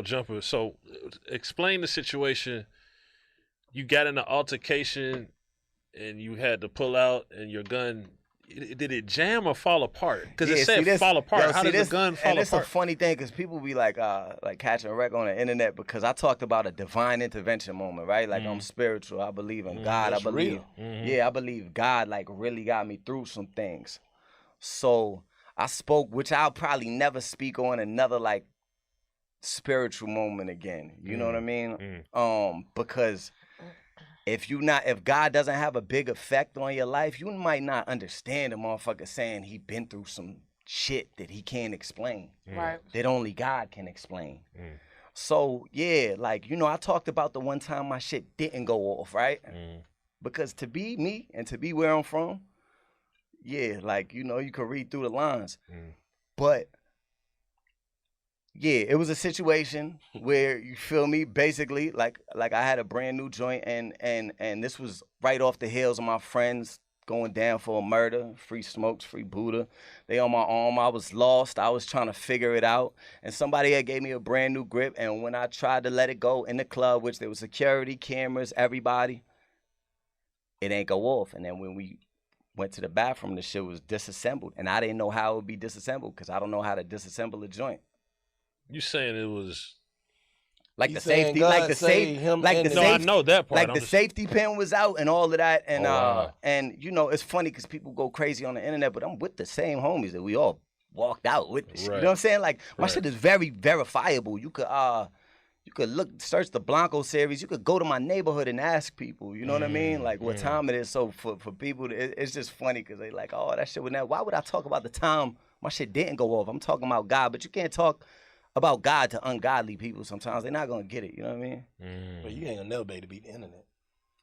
Jumper. So, explain the situation. You got in an altercation, and you had to pull out, and your gun. Did it jam or fall apart? Because it said fall apart. Yo, How does this, the gun fall and it's apart? a funny thing because people be like catching a wreck on the internet because I talked about a divine intervention moment, right? Like I'm spiritual. I believe in God. That's I believe, real. yeah, I believe God like really got me through some things. So I spoke, which I'll probably never speak on another like spiritual moment again. You know what I mean? Because if God doesn't have a big effect on your life, you might not understand a motherfucker saying he been through some shit that he can't explain. Right. That only God can explain. So yeah, like, you know, I talked about the one time my shit didn't go off, right? Because to be me and to be where I'm from, yeah, like, you know, you can read through the lines. But yeah, it was a situation where, you feel me, basically like I had a brand new joint and this was right off the heels of my friends going down for a murder, free smokes, free Buddha. They on my arm. I was lost. I was trying to figure it out. And somebody had gave me a brand new grip. And when I tried to let it go in the club, which there was security, cameras, everybody, it ain't go off. And then when we went to the bathroom, the shit was disassembled. And I didn't know how it would be disassembled because I don't know how to disassemble a joint. You saying it was like He's the saying safety, God like the saved safe, him like and the the- no, I safe, know that part. like I'm the just- safety pin was out and all of that, and wow. and you know it's funny because people go crazy on the internet, but I'm with the same homies that we all walked out with. This shit. You Right. know what I'm saying? Like my Right. shit is very verifiable. You could look, search the Blanco series. You could go to my neighborhood and ask people. You know what I mean? Like what time it is. So for people, it's just funny because they like, oh, that shit would never. Why would I talk about the time my shit didn't go off? I'm talking about God, but you can't talk about God to ungodly people. Sometimes they're not gonna get it. You know what I mean? But you ain't gonna never be able to beat the internet.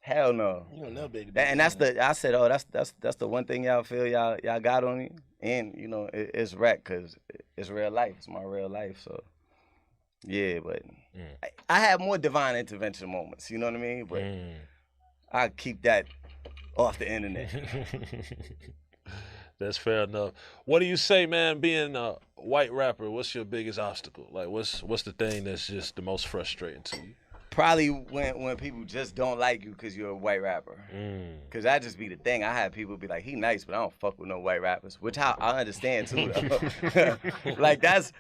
Hell no. You gonna never be able to beat That, and the that's internet. I said, oh, that's the one thing y'all feel y'all got on me, and you know it's wreck because it's real life. It's my real life. So yeah, but I have more divine intervention moments. You know what I mean? But I keep that off the internet. That's fair enough. What do you say, man? Being a white rapper, what's your biggest obstacle? Like, what's the thing that's just the most frustrating to you? Probably when people just don't like you because you're a white rapper. Because that just be the thing. I have people be like, he nice, but I don't fuck with no white rappers. Which I understand too, though. Like, that's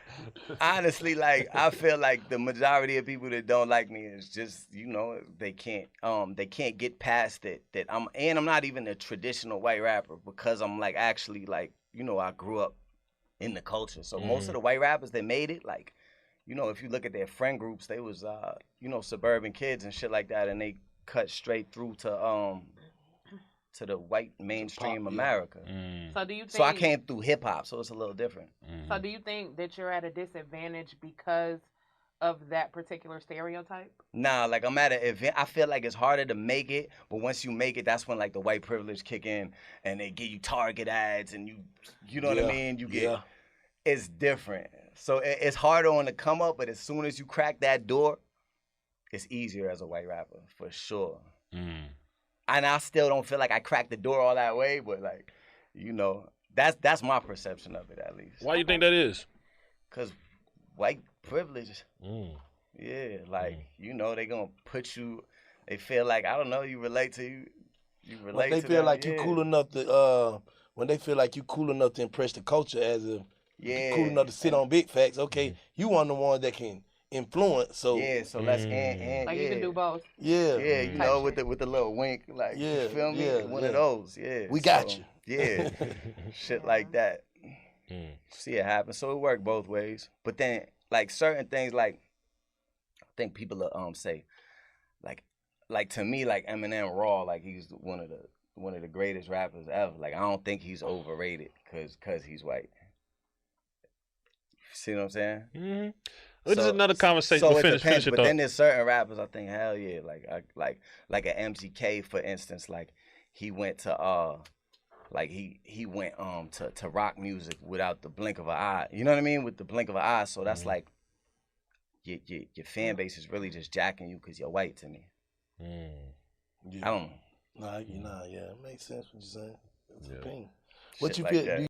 honestly, like, I feel like the majority of people that don't like me is just, you know, they can't get past it. That I'm not even a traditional white rapper because I'm like actually like, you know, I grew up in the culture. So most of the white rappers that made it, like, you know, if you look at their friend groups, they was, you know, suburban kids and shit like that, and they cut straight through to the white mainstream America. So do you think? So I came through hip hop, so it's a little different. So do you think that you're at a disadvantage because of that particular stereotype? Nah, like I'm at an event. I feel like it's harder to make it, but once you make it, that's when like the white privilege kick in, and they give you Target ads, and you know what I mean. You get it's different. So it's harder on the come up, but as soon as you crack that door, it's easier as a white rapper for sure. And I still don't feel like I cracked the door all that way, but like, you know, that's my perception of it at least. Why you think that is? Cause white privilege. Yeah, like you know they gonna put you. They feel like I don't know. You relate to you. You relate. When they to feel them, like you cool enough to when they feel like you cool enough to impress the culture as a cool enough to sit on big facts. Okay, you one of the ones that can influence. So yeah, so let's and Like you can do both. yeah, Yeah, you know, with the little wink, like you feel me? One of those, yeah. We got you. Yeah, shit like that. See it happen. So it worked both ways. But then, like certain things, like I think people say, like to me, like Eminem Raw, like he's one of the greatest rappers ever. Like I don't think he's overrated because he's white. See what I'm saying? This is another conversation. So We'll it finish depends, your but thought. then there's certain rappers I think hell yeah, like an MGK for instance, like he went to like he went to rock music without the blink of an eye. You know what I mean? With the blink of an eye. So that's like your fan base is really just jacking you because you're white to me. Yeah. I don't know. Nah, yeah, it makes sense what you're saying. It's a thing. Shit What you like feel? that.